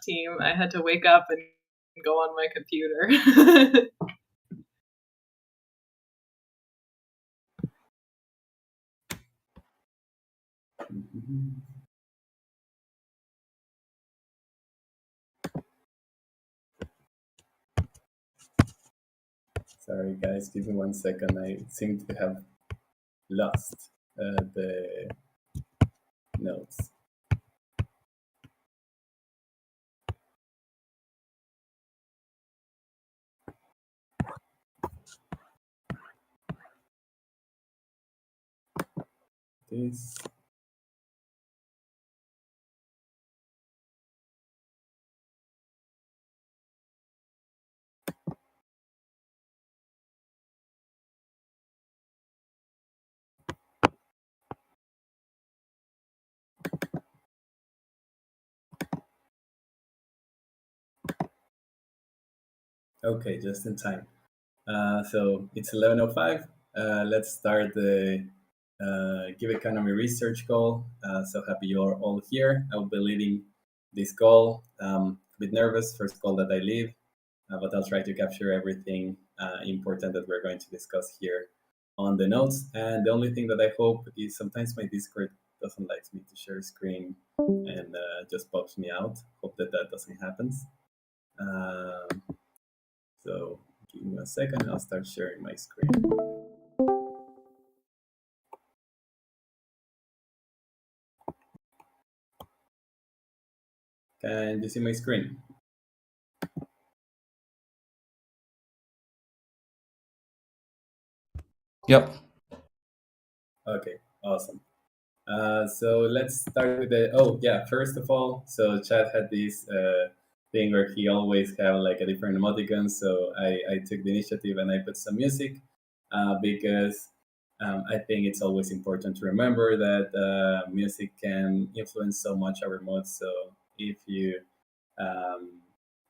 team, I had to wake up and go on my computer. Sorry, guys, give me 1 second. I seem to have lost the notes. This. Okay, just in time. So it's 11:05. Let's start the GIVeconomy research call. So happy you're all here. I will be leading this call. A bit nervous, first call that I lead, but I'll try to capture everything important that we're going to discuss here on the notes. And the only thing that I hope is sometimes my Discord doesn't like me to share screen and just pops me out. Hope that that doesn't happen. So give me a second, I'll start sharing my screen. Can you see my screen? Yep. Okay, awesome. So let's start with the, oh yeah, first of all, so Chad had this thing where he always have like a different emoticon, so I took the initiative and I put some music because I think it's always important to remember that music can influence so much our mood. So if you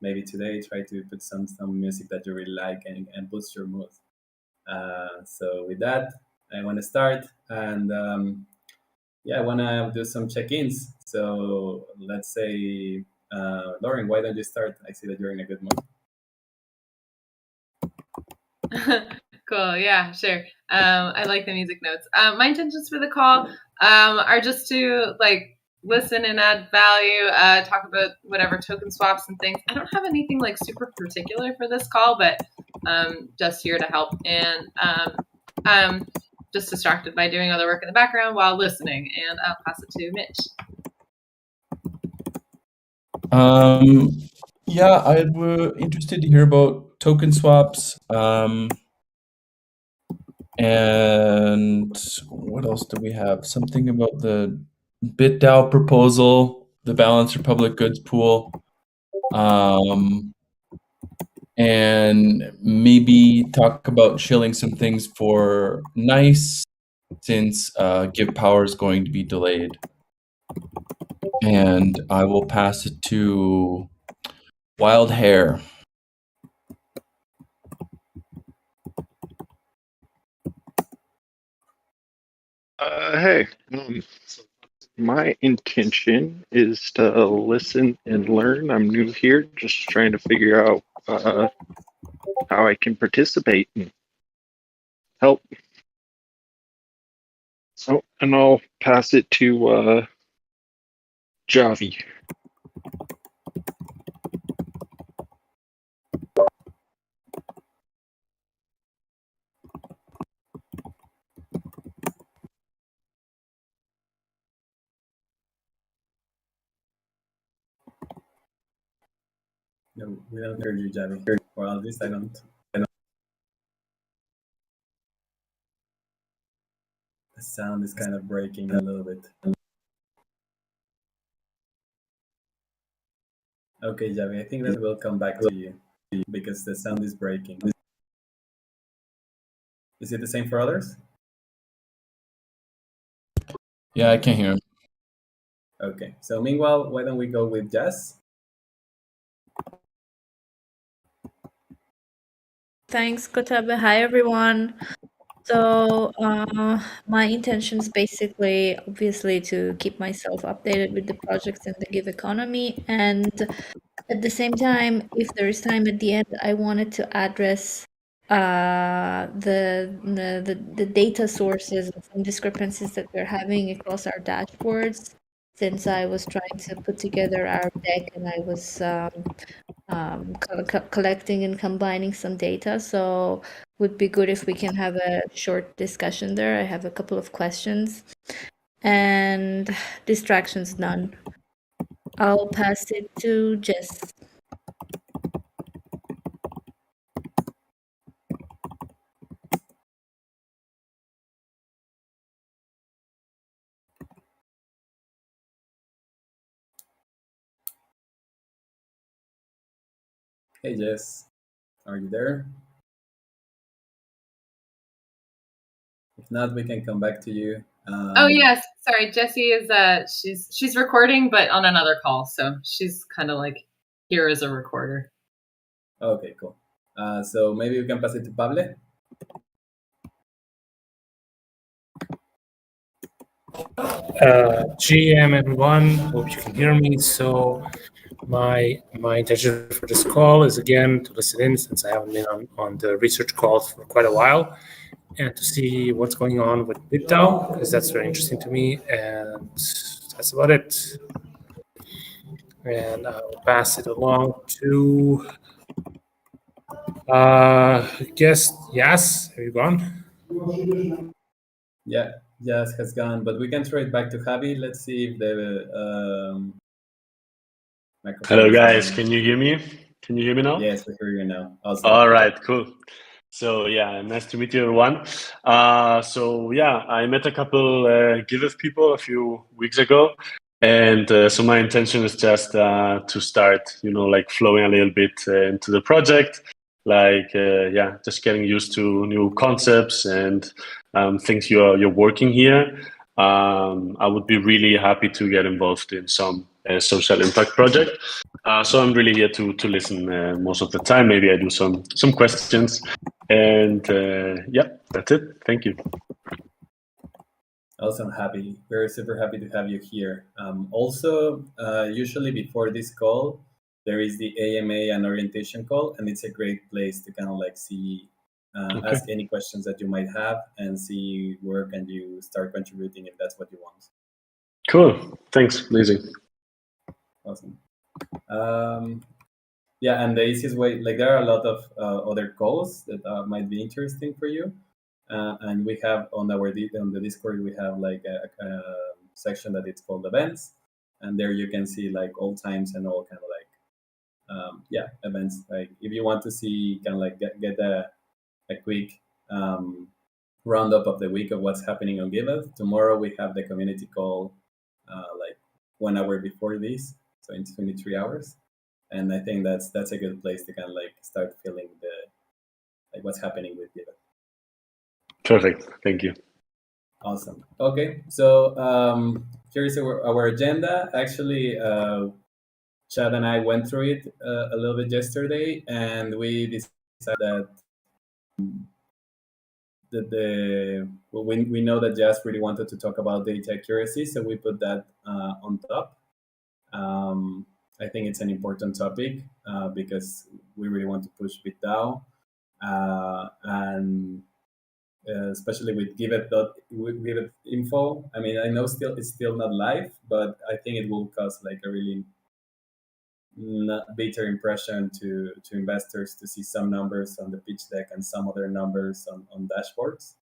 maybe today try to put some music that you really like and boost your mood. So with that, I want to start, and yeah, I want to do some check-ins. So let's say, Lauren, why don't you start? I see that you're in a good mood. Cool. Yeah, sure. I like the music notes. My intentions for the call are just to like listen and add value, talk about whatever token swaps and things. I don't have anything like super particular for this call, but just here to help. And I'm just distracted by doing other work in the background while listening. And I'll pass it to Mitch. Yeah, I'm interested to hear about token swaps. And what else do we have? Something about the BitDAO proposal, the Balanced Republic Goods Pool, and maybe talk about shilling some things for NICE since Give Power is going to be delayed. And I will pass it to Wild Hair. Hey, my intention is to listen and learn. I'm new here, just trying to figure out how I can participate and help. So, and I'll pass it to Javi. No, we don't hear you, Javi. Or at least I don't. The sound is kind of breaking a little bit. Okay, Javi, I think that we'll come back to you because the sound is breaking. Is it the same for others? Yeah, I can't hear him. Okay, so meanwhile, why don't we go with Jess? Thanks, Kotabe. Hi, everyone. So my intention is basically, obviously, to keep myself updated with the projects in the GIVeconomy and At the same time, if there is time at the end, I wanted to address the data sources and discrepancies that we're having across our dashboards. Since I was trying to put together our deck and I was collecting and combining some data, so would be good if we can have a short discussion there. I have a couple of questions. And distractions none. I'll pass it to Jess. Hey Jess, are you there? If not, we can come back to you. Oh yes, sorry. Jessie is she's recording, but on another call, so she's kind of like here as a recorder. Okay, cool. So maybe we can pass it to Pablo. GM everyone, hope you can hear me. So my intention for this call is again to listen in, since I haven't been on the research calls for quite a while, and to see what's going on with BitDAO, because that's very interesting to me, and that's about it. And I'll pass it along to guess Yas. Have you gone? Yeah, Jess has gone, but we can throw it back to Javi. Let's see if the microphone. Hello is guys, on. can you hear me? Can you hear me now? Yes, we hear you now. Awesome. All right, cool. So yeah, nice to meet you everyone. So yeah, I met a couple Giveth people a few weeks ago, and so my intention is just to start, like flowing a little bit into the project, like yeah, just getting used to new concepts and things you're working here. I would be really happy to get involved in some social impact project. So I'm really here to listen most of the time. Maybe I do some questions, and yeah, that's it. Thank you. Awesome, happy. We're super happy to have you here. Also, usually before this call, there is the AMA and orientation call, and it's a great place to kind of like see, ask any questions that you might have, and see where can you start contributing if that's what you want. Cool. Thanks. Amazing. Awesome. Yeah, and the easiest way, like there are a lot of other calls that might be interesting for you. And we have on the Discord, we have like a section that it's called events, and there you can see like all times and all kind of like yeah, events. Like if you want to see kind of like get a quick roundup of the week of what's happening on Giveth. Tomorrow we have the community call like 1 hour before this, so in 23 hours. And I think that's a good place to kind of like start feeling like what's happening with Giveth. Perfect. Thank you. Awesome. Okay, so here's our agenda. Actually, Chad and I went through it a little bit yesterday, and we decided that we know that Jazz really wanted to talk about data accuracy, so we put that on top. I think it's an important topic because we really want to push BitDAO, and especially with Giveth info. I mean, I know it's still not live, but I think it will cause like a really better impression to investors to see some numbers on the pitch deck and some other numbers on dashboards.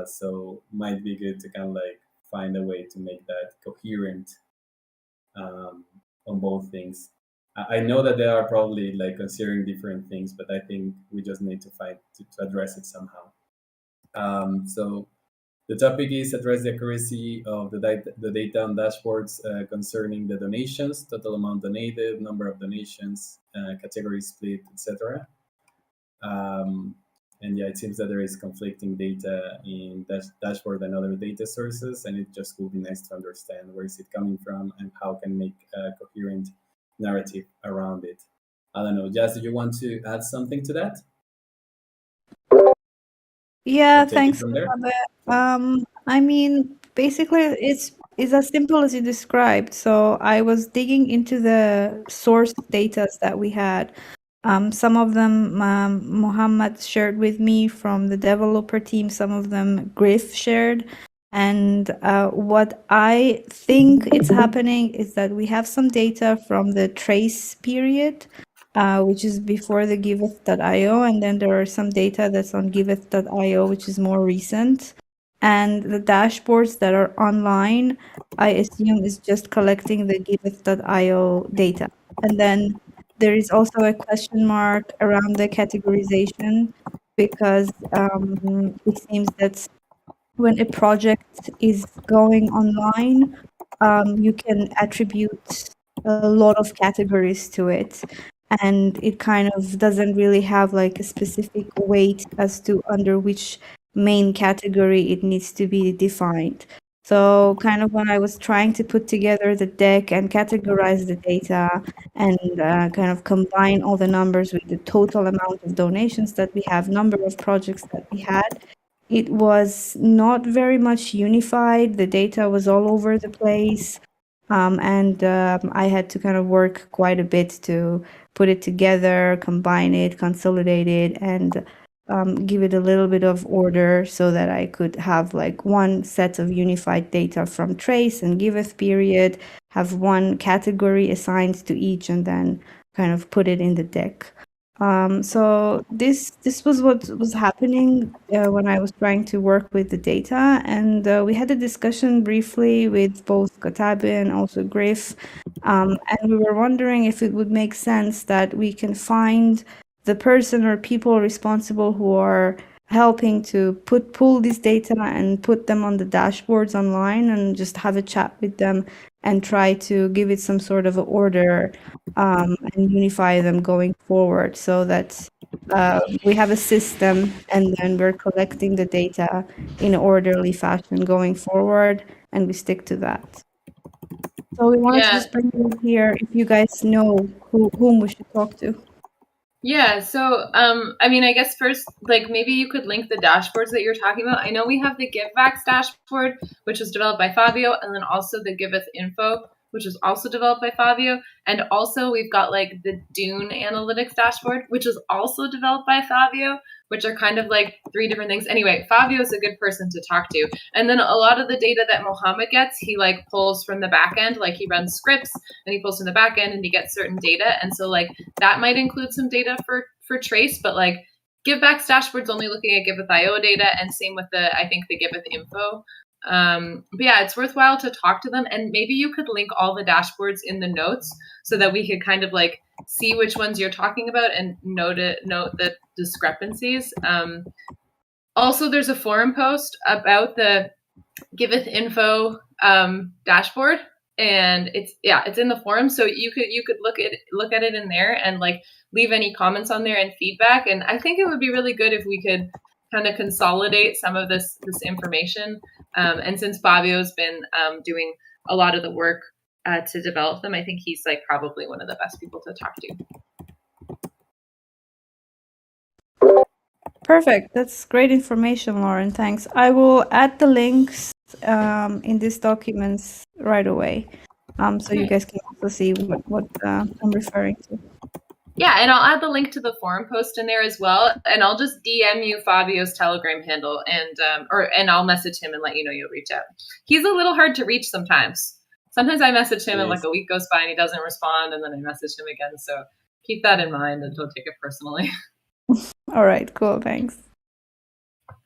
So might be good to kind of like find a way to make that coherent on both things. I know that they are probably like considering different things, but I think we just need to find to address it somehow. So the topic is address the accuracy of the data on dashboards concerning the donations, total amount donated, number of donations, category split, etc. And yeah, it seems that there is conflicting data in dashboard and other data sources, and it just would be nice to understand where is it coming from and how can make a coherent narrative around it. I don't know, Jazz, do you want to add something to that? Yeah, Take it thanks. from there. I mean, basically, it's is as simple as you described. So I was digging into the source data that we had. Some of them Mohammed shared with me from the developer team, some of them Griff shared. And what I think is happening is that we have some data from the trace period, which is before the Giveth.io, and then there are some data that's on Giveth.io, which is more recent. And the dashboards that are online, I assume, is just collecting the Giveth.io data. And then there is also a question mark around the categorization because it seems that when a project is going online, you can attribute a lot of categories to it. And it kind of doesn't really have like a specific weight as to under which main category it needs to be defined. So kind of when I was trying to put together the deck and categorize the data and kind of combine all the numbers with the total amount of donations that we have, number of projects that we had, it was not very much unified. The data was all over the place. And I had to kind of work quite a bit to put it together, combine it, consolidate it, and give it a little bit of order so that I could have like one set of unified data from trace and Giveth period, have one category assigned to each, and then kind of put it in the deck. So this was what was happening when I was trying to work with the data, and we had a discussion briefly with both Katabe and also Griff, and we were wondering if it would make sense that we can find the person or people responsible who are helping to pull this data and put them on the dashboards online, and just have a chat with them and try to give it some sort of order and unify them going forward, so that we have a system and then we're collecting the data in an orderly fashion going forward, and we stick to that. So we wanted to just bring you here if you guys know whom we should talk to. Yeah, so I mean, I guess first, like maybe you could link the dashboards that you're talking about. I know we have the GiveVax dashboard, which was developed by Fabio, and then also the Giveth Info, which was also developed by Fabio, and also we've got like the Dune Analytics dashboard, which was also developed by Fabio, which are kind of like three different things. Anyway, Fabio is a good person to talk to. And then a lot of the data that Mohammed gets, he like pulls from the back end, like he runs scripts and he pulls from the back end and he gets certain data. And so like that might include some data for trace, but like GiveVax dashboard's only looking at Giveth.io data, and same with I think the Giveth Info. But yeah, it's worthwhile to talk to them, and maybe you could link all the dashboards in the notes so that we could kind of like see which ones you're talking about and note the discrepancies. Also, there's a forum post about the Giveth Info dashboard, and it's in the forum, so you could look at it in there and like leave any comments on there and feedback. And I think it would be really good if we could kind of consolidate some of this information. And since Fabio's been doing a lot of the work to develop them, I think he's like probably one of the best people to talk to. Perfect. That's great information, Lauren. Thanks. I will add the links in these documents right away, so you guys can also see what I'm referring to. Yeah, and I'll add the link to the forum post in there as well, and I'll just DM you Fabio's Telegram handle, and I'll message him and let you know you'll reach out. He's a little hard to reach sometimes. Sometimes I message him and like a week goes by and he doesn't respond, and then I message him again. So keep that in mind and don't take it personally. All right, cool. Thanks.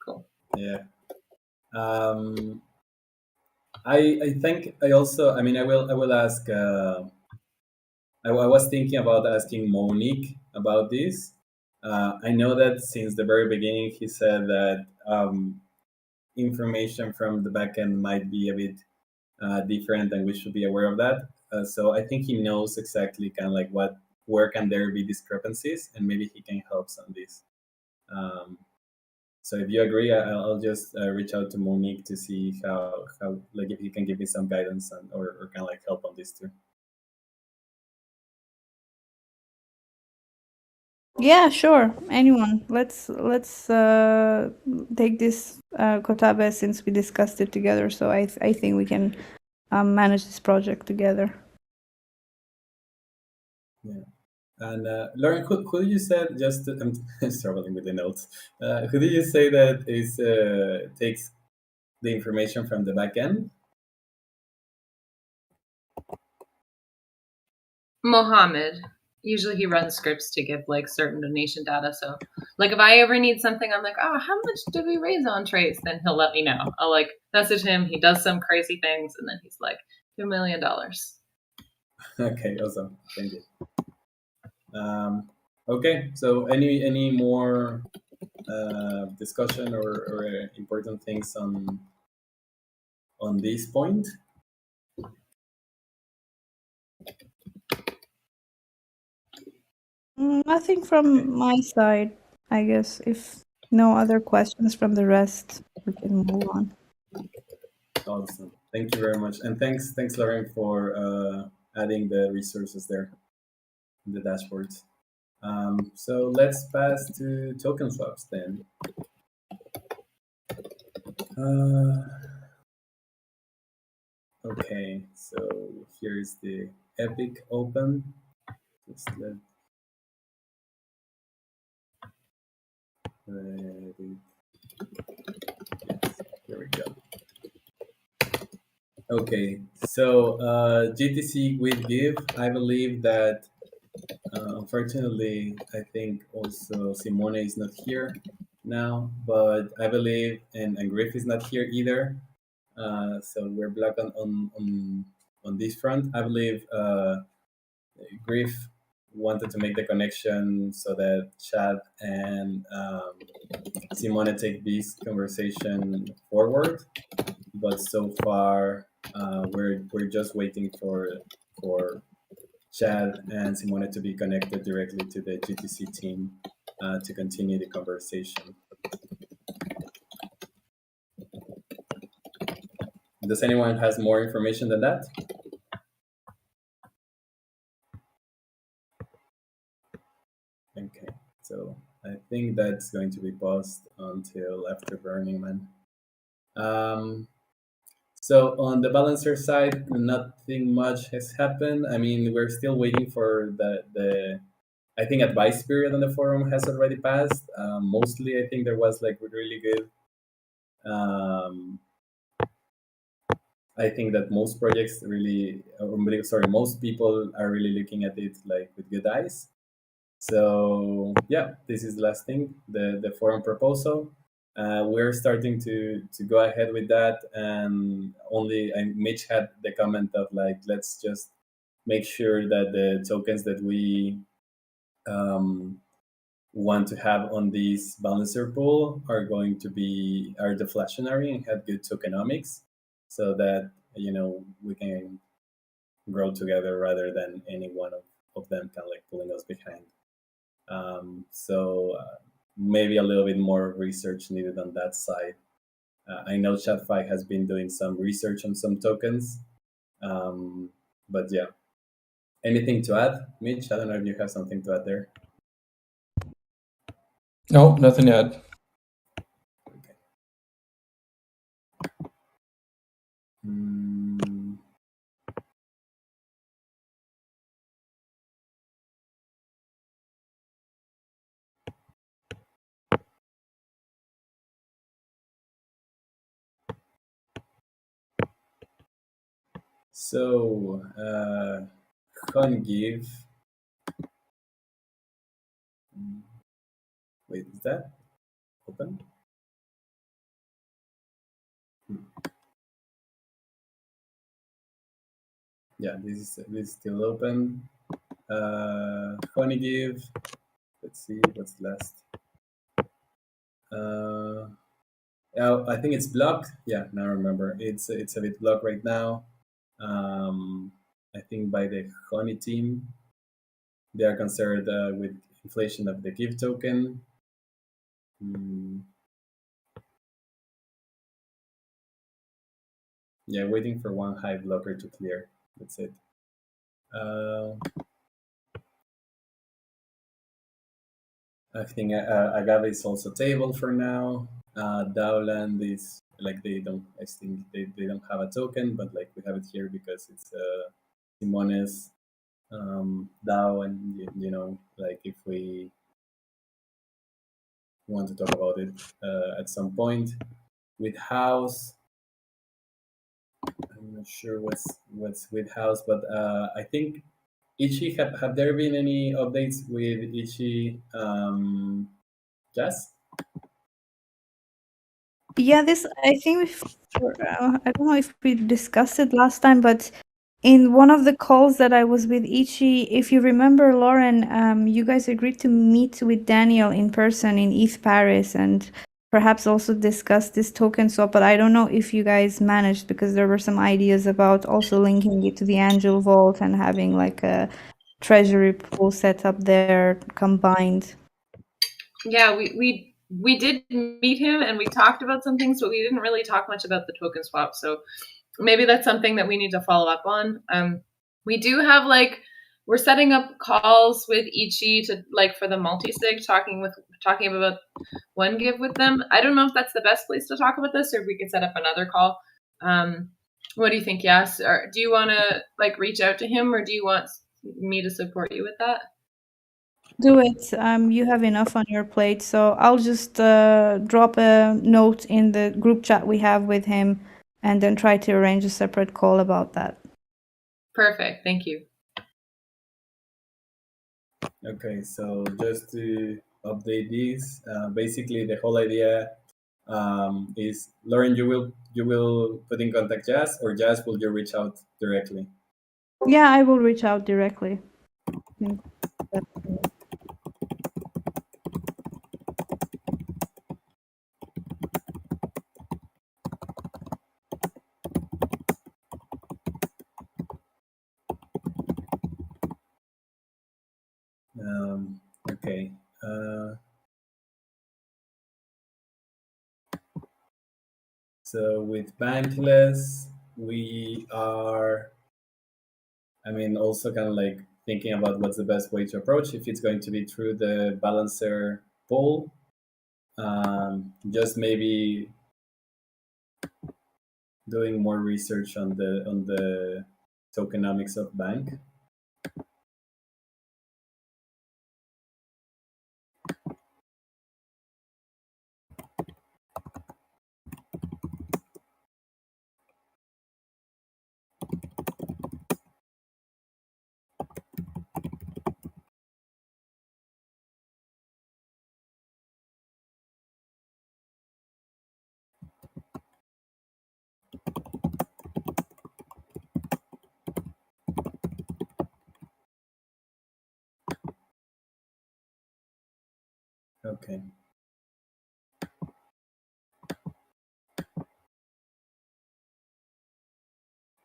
Cool. Yeah. I think I also, I mean, I will ask, I was thinking about asking Monique about this. I know that since the very beginning, he said that information from the backend might be a bit different, and we should be aware of that. So I think he knows exactly kind of like where can there be discrepancies, and maybe he can help on this. So if you agree, I'll just reach out to Monique to see how like if he can give me some guidance or kind of like help on this too. Yeah, sure. Anyone. Let's take this Kotabe, since we discussed it together. So I think we can manage this project together. Yeah. And Lauren, who you said just I'm struggling with the notes. Who did you say that is takes the information from the back end? Mohammed. Usually he runs scripts to give like certain donation data. So like if I ever need something, I'm like, oh, how much did we raise on Trace? Then he'll let me know. I'll like message him. He does some crazy things, and then he's like, $2 million. Okay, awesome. Thank you. Okay, so any more discussion or important things on this point? Nothing from my side, I guess. If no other questions from the rest, we can move on. Awesome. Thank you very much, and thanks Lauren for adding the resources there in the dashboards. So let's pass to token swaps then. Okay, so here is the Epic open. Just let it. Yes, here we go. Okay, so GTC with Give, I believe that unfortunately, I think also Simone is not here now, but I believe, and Griff is not here either. So we're black on this front. I believe Griff wanted to make the connection so that Chad and Simone take this conversation forward. But so far, we're just waiting for Chad and Simone to be connected directly to the GTC team to continue the conversation. Does anyone has more information than that? Okay, so I think that's going to be paused until after Burning Man. So on the balancer side, nothing much has happened. I mean, we're still waiting for the I think advice period on the forum has already passed. Mostly, I think there was like really good. I think that most projects really, most people are really looking at it like with good eyes. So yeah, this is the last thing, the forum proposal. We're starting to go ahead with that, and Mitch had the comment of like, let's just make sure that the tokens that we want to have on this balancer pool are going to be deflationary and have good tokenomics, so that we can grow together rather than any one of them kind of like pulling us behind. So maybe a little bit more research needed on that side. I know ChatFi has been doing some research on some tokens, but yeah. Anything to add, Mitch? I don't know if you have something to add there. No, nothing to add. Okay. So, Give. Wait, is that open? Yeah, this is still open. Give. Let's see what's last. I think it's blocked. Yeah, now I remember. It's a bit blocked right now. I think by the Honey team, they are concerned with inflation of the Give token. Yeah, waiting for one high blocker to clear. That's it. I think Agave is also tabled for now. Dowland is like they don't. I think they don't have a token, but like we have it here because it's Simone's DAO, and like if we want to talk about it at some point with House. I'm not sure what's with House, but I think Ichi, have there been any updates with Ichi Jazz? Yeah, this I think I don't know if we discussed it last time, but in one of the calls that I was with Ichi, if you remember, Lauren, you guys agreed to meet with Daniel in person in East Paris and perhaps also discuss this token swap. But I don't know if you guys managed, because there were some ideas about also linking it to the Angel Vault and having like a treasury pool set up there combined. Yeah, we did meet him and we talked about some things, but we didn't really talk much about the token swap. So maybe that's something that we need to follow up on. We do have we're setting up calls with Ichi to for the multi-sig, talking about one give with them. I don't know if that's the best place to talk about this, or if we could set up another call. What do you think? Yes, or do you want to reach out to him, or do you want me to support you with that? Do it. You have enough on your plate, so I'll just drop a note in the group chat we have with him, and then try to arrange a separate call about that. Perfect. Thank you. Okay, so just to update this, basically the whole idea is, Lauren, you will put in contact Jazz, or Jazz, will you reach out directly? Yeah, I will reach out directly. Okay. So with Bankless, we are, also kind of thinking about what's the best way to approach, if it's going to be through the balancer pool, just maybe doing more research on the tokenomics of Bank. Okay.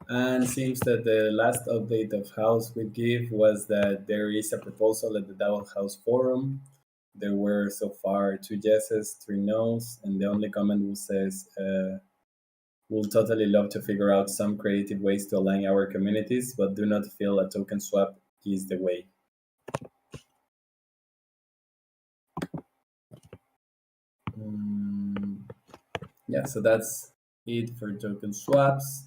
And seems that the last update of House with Give was that there is a proposal at the DAO House forum. There were so far 2 yeses, 3 nos, and the only comment says, we'll totally love to figure out some creative ways to align our communities, but do not feel a token swap is the way. Yeah, so that's it for token swaps,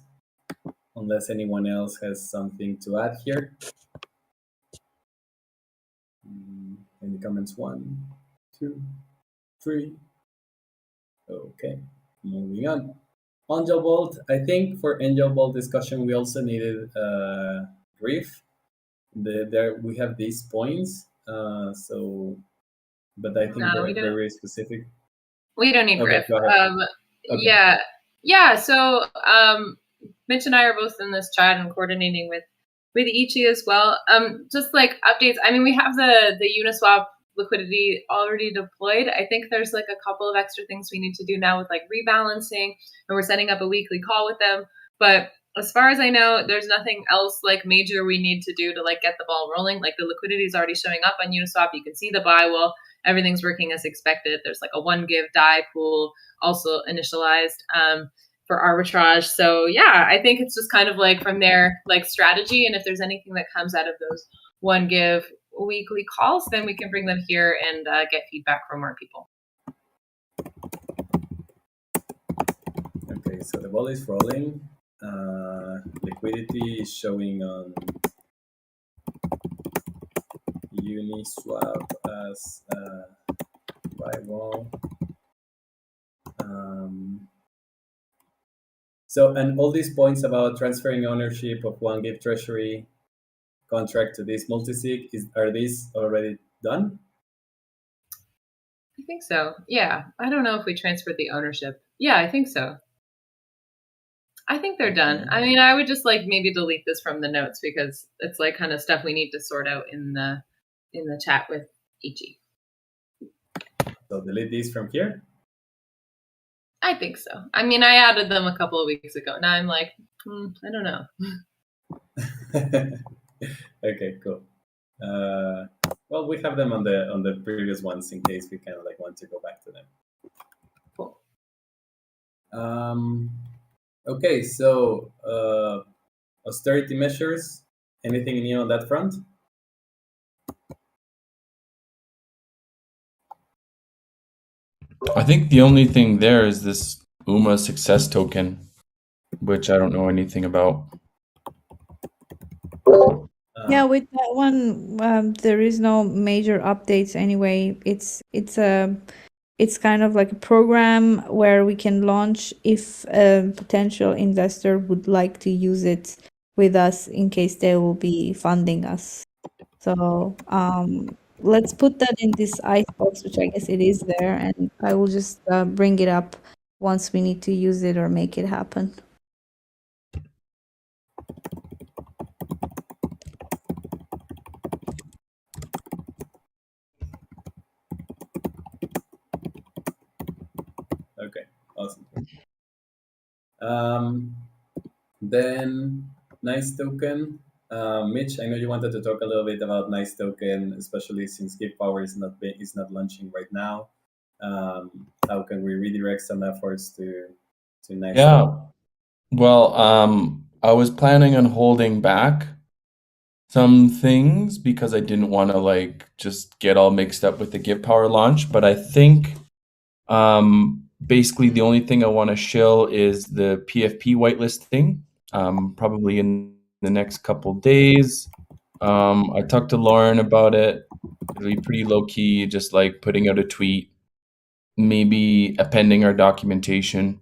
unless anyone else has something to add here. In the comments, 1, 2, 3. Okay, moving on. Angel Vault, I think for Angel Vault discussion, we also needed Grief. There we have these points, but I think they're very specific. We don't need Griff. Okay. Yeah. So Mitch and I are both in this chat and coordinating with Ichi as well. Just updates. We have the Uniswap liquidity already deployed. I think there's a couple of extra things we need to do now with rebalancing, and we're setting up a weekly call with them. But as far as I know, there's nothing else major we need to do to get the ball rolling. The liquidity is already showing up on Uniswap. You can see the buy wall. Everything's working as expected. There's a one give DAI pool also initialized for arbitrage. So yeah, I think it's just kind of from there, strategy. And if there's anything that comes out of those one give weekly calls, then we can bring them here and get feedback from more people. Okay, so the ball is rolling. Liquidity is showing on Uniswap as buy wall. So, and all these points about transferring ownership of one Give Treasury contract to this multisig, are these already done? I think so. Yeah. I don't know if we transferred the ownership. Yeah, I think so. I think they're done. I mean, I would just like maybe delete this from the notes because it's like kind of stuff we need to sort out in the chat with Ichi. So delete these from here? I think so. I mean, I added them a couple of weeks ago. Now I'm like, I don't know. Okay, cool. Well, we have them on the previous ones in case we kind of like want to go back to them. Cool. Okay, so austerity measures. Anything new on that front? I think the only thing there is this UMA success token, which I don't know anything about. Yeah, with that one, there is no major updates anyway. It's kind of like a program where we can launch if a potential investor would like to use it with us in case they will be funding us. So let's put that in this icebox, which I guess it is there, and I will just bring it up once we need to use it or make it happen. Okay, awesome. Then nice token. Mitch, I know you wanted to talk a little bit about nice token, especially since Give Power is not launching right now. How can we redirect some efforts to nice? Yeah. Well, I was planning on holding back some things because I didn't want to like just get all mixed up with the Give Power launch, but I think basically the only thing I want to shill is the PFP whitelisting, probably in the next couple days. I talked to Lauren about it. It'll be pretty low key, just like putting out a tweet, maybe appending our documentation,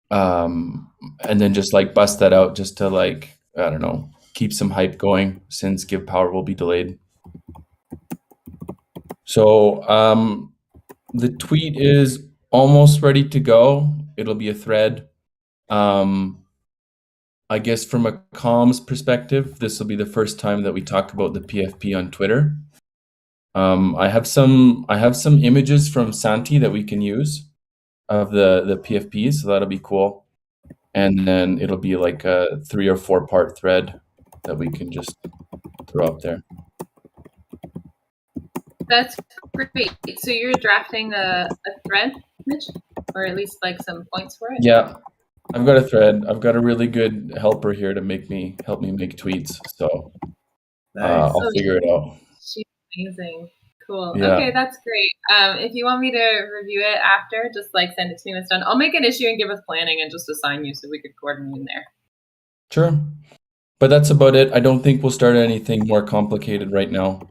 and then just like bust that out just to like, I don't know, keep some hype going since Give Power will be delayed. So the tweet is almost ready to go. It'll be a thread. I guess from a comms perspective, this will be the first time that we talk about the PFP on Twitter. I have some images from Santi that we can use of the PFPs, so that'll be cool. And then it'll be like a 3 or 4 part thread that we can just throw up there. That's great. So you're drafting a thread, Mitch, or at least like some points for it? Yeah, I've got a thread. I've got a really good helper here to help me make tweets. So Nice. I'll figure it out. She's amazing. Cool. Yeah. Okay, that's great. If you want me to review it after, just like send it to me when it's done. I'll make an issue and give us planning and just assign you so we could coordinate in there. Sure. But that's about it. I don't think we'll start anything more complicated right now.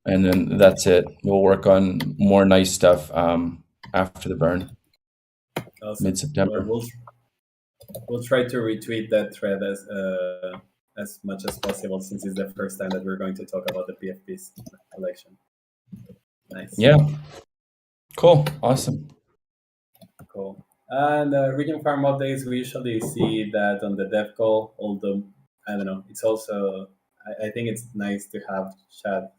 And then that's it. We'll work on more nice stuff after the burn, Awesome. mid-September. Well, we'll try to retweet that thread as much as possible since it's the first time that we're going to talk about the PFP's election. Nice. Yeah. Cool. Awesome. Cool. And region farm updates, we usually see that on the dev call, although, I don't know, it's also, I think it's nice to have chat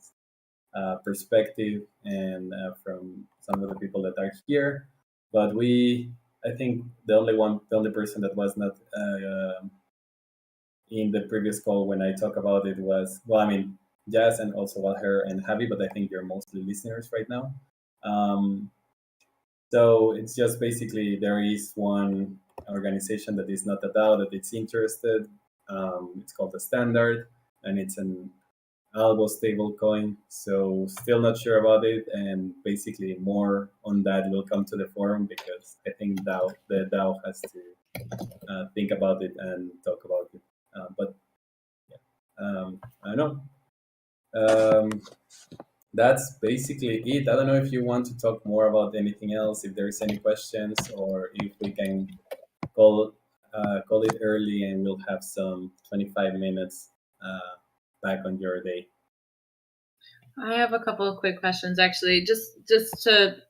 perspective and from some of the people that are here. But I think the only person that was not in the previous call when I talk about it was, well, I mean, Jazz and also Walher and Javi, but I think you're mostly listeners right now. So it's just basically there is one organization that is not a DAO that it's interested. It's called the Standard, and it's an Algo stablecoin. So still not sure about it, and basically more on that will come to the forum because I think the DAO has to think about it and talk about it. But I don't know. That's basically it. I don't know if you want to talk more about anything else, if there's any questions, or if we can call it early and we'll have some 25 minutes back on your day. I have a couple of quick questions, actually.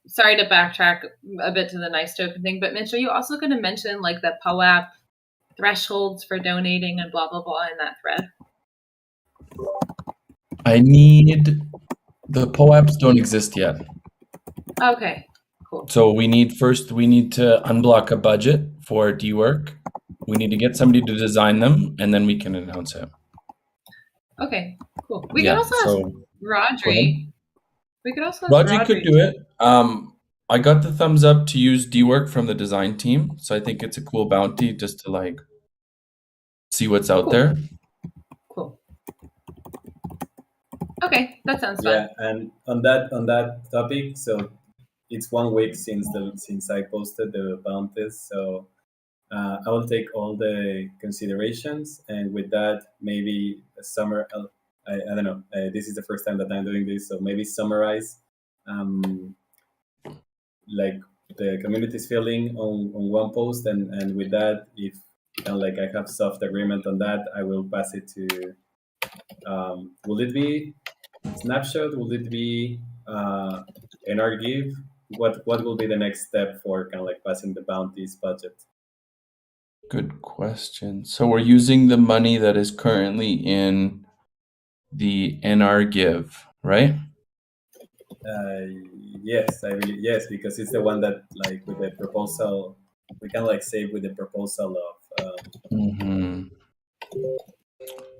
Sorry to backtrack a bit to the nice token thing, but Mitch, are you also going to mention like the POAP thresholds for donating and blah, blah, blah in that thread? The POAPs don't exist yet. Okay, cool. So we need to unblock a budget for DWork. We need to get somebody to design them, and then we can announce it. Okay, cool. We could also ask Rodri. We could also ask Rodri could do it. I got the thumbs up to use DWork from the design team, so I think it's a cool bounty just to like see what's out there. Cool. Okay, that sounds fun. Yeah, and on that topic, so it's 1 week since I posted the bounties, so I will take all the considerations, and with that, maybe a summer. I don't know. This is the first time that I'm doing this, so maybe summarize, like the community's feeling on one post, and with that, if like I have soft agreement on that, I will pass it to. Will it be snapshot? Will it be NRGive? What will be the next step for kind of like passing the bounties budget? Good question. So we're using the money that is currently in the NRGive, right? Yes, I believe yes, because it's the one that like with the proposal we can like save with the proposal of.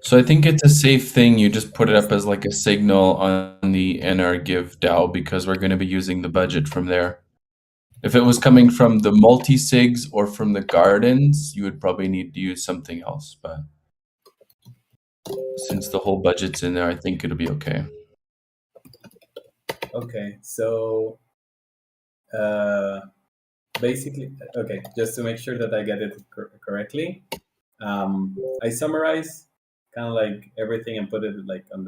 So I think it's a safe thing. You just put it up as like a signal on the NRGive DAO because we're going to be using the budget from there. If it was coming from the multi-sigs or from the gardens, you would probably need to use something else. But since the whole budget's in there, I think it'll be okay. Okay, so basically, okay, just to make sure that I get it correctly, I summarize kind of like everything and put it like on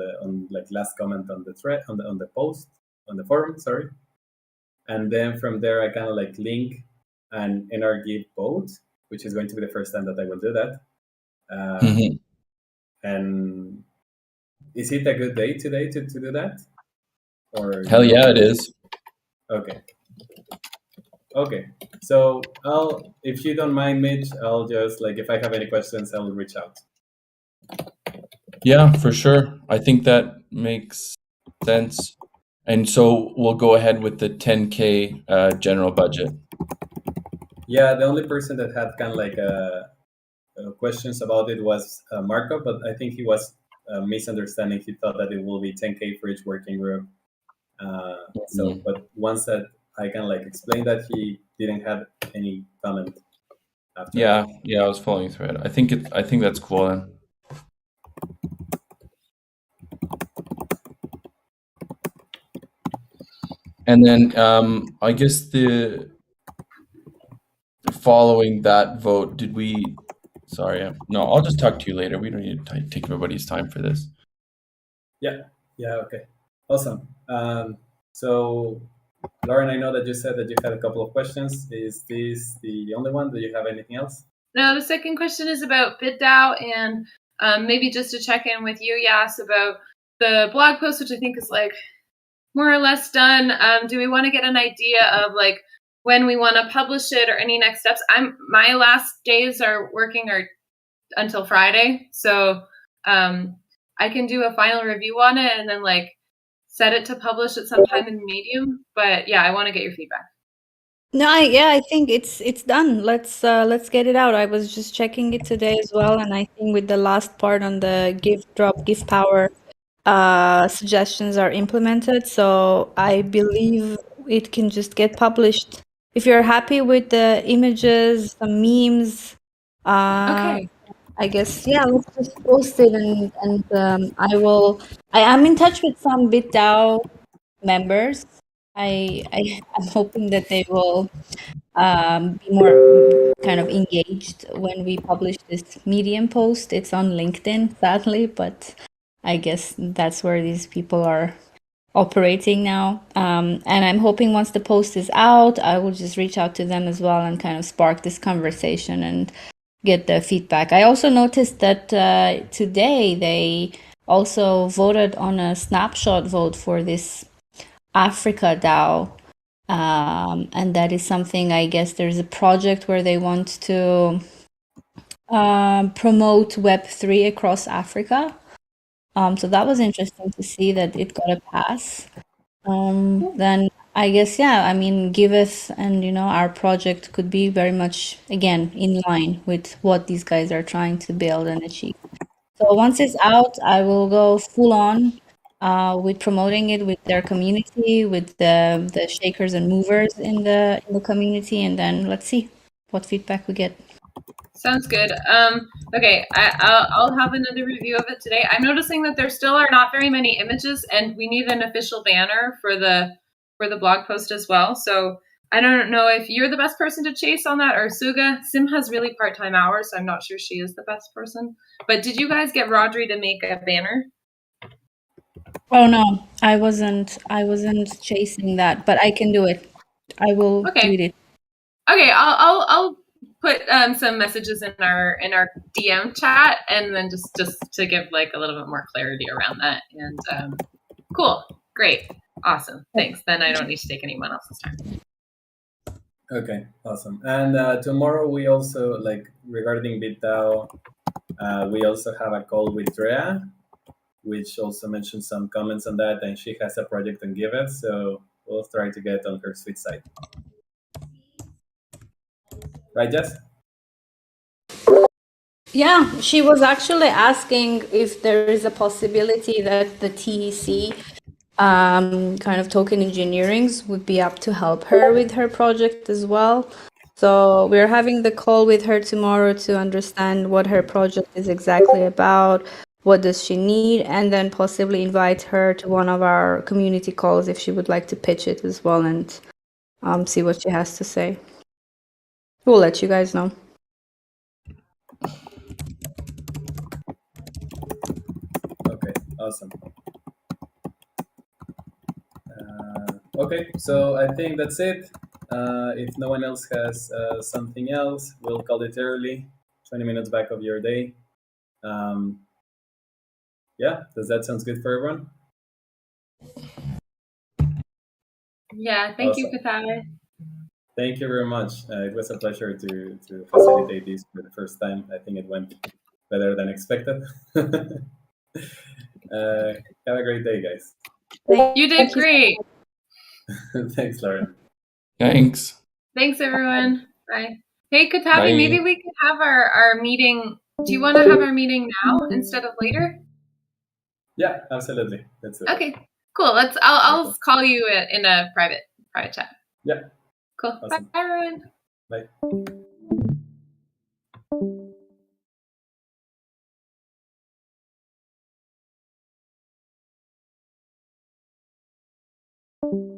like last comment on the thread on the post on the forum, sorry. And then from there, I kind of like link an NRGive vote, which is going to be the first time that I will do that. And is it a good day today to do that? Or hell yeah, it is. Okay. Okay. So if you don't mind, Mitch, I'll just like if I have any questions, I will reach out. Yeah, for sure. I think that makes sense. And so we'll go ahead with the 10K general budget. Yeah, the only person that had kind of like questions about it was Marco, but I think he was misunderstanding. He thought that it will be 10K for each working group. So, but once that I kind of like explained that, he didn't have any comment after. Yeah, I was following through it. I think that's cool then. And then I guess following that vote, I'll just talk to you later. We don't need to take everybody's time for this. Yeah, okay. Awesome. So, Lauren, I know that you said that you had a couple of questions. Is this the only one? Do you have anything else? No, the second question is about BitDAO, and maybe just to check in with you, Yas, about the blog post, which I think is like more or less done. Do we want to get an idea of like when we want to publish it or any next steps? My last days are working until Friday, so I can do a final review on it and then like set it to publish at some time in Medium. But yeah, I want to get your feedback. No, I think it's done. Let's get it out. I was just checking it today as well, and I think with the last part on the give power suggestions are implemented, so I believe it can just get published. If you're happy with the images, the memes, Okay. I guess, yeah, let's just post it, and I'm in touch with some BitDAO members. I'm hoping that they will be more kind of engaged when we publish this Medium post. It's on LinkedIn, sadly, but I guess that's where these people are operating now. And I'm hoping once the post is out, I will just reach out to them as well and kind of spark this conversation and get the feedback. I also noticed that today they also voted on a snapshot vote for this Africa DAO. And that is something, I guess there's a project where they want to promote Web3 across Africa. So that was interesting to see that it got a pass. Then I guess, yeah, I mean, Giveth and, our project could be very much, again, in line with what these guys are trying to build and achieve. So once it's out, I will go full on with promoting it with their community, with the shakers and movers in the community, and then let's see what feedback we get. Sounds good. Okay, I'll have another review of it today. I'm noticing that there still are not very many images, and we need an official banner for the blog post as well. So I don't know if you're the best person to chase on that, or Suga. Sim has really part-time hours, so I'm not sure she is the best person. But did you guys get Rodri to make a banner? Oh no, I wasn't chasing that, but I can do it. I will tweet it. Okay, I'll put some messages in our DM chat, and then just to give like a little bit more clarity around that. And cool, great, awesome, thanks. Then I don't need to take anyone else's time. Okay, awesome. And tomorrow we also, like, regarding BitDAO, we also have a call with Drea, which also mentioned some comments on that, and she has a project on Giveth, so we'll try to get on her sweet side. Right, Jess? Yeah, she was actually asking if there is a possibility that the TEC kind of token engineerings would be up to help her with her project as well. So we're having the call with her tomorrow to understand what her project is exactly about, what does she need, and then possibly invite her to one of our community calls if she would like to pitch it as well and see what she has to say. We'll let you guys know. Okay, awesome. Okay, so I think that's it. If no one else has something else, we'll call it early, 20 minutes back of your day. Yeah, does that sound good for everyone? Yeah, thank you, Kathy. Thank you very much. It was a pleasure to facilitate this for the first time. I think it went better than expected. Have a great day, guys. You did great. Thanks, Lauren. Thanks. Thanks, everyone. Bye. Hey, Katavi, Bye. maybe we could have our meeting. Do you want to have our meeting now instead of later? Yeah, absolutely. Let's do it. Okay, cool. I'll call you in a private chat. Yeah. Cool. Awesome. Bye, everyone. Bye.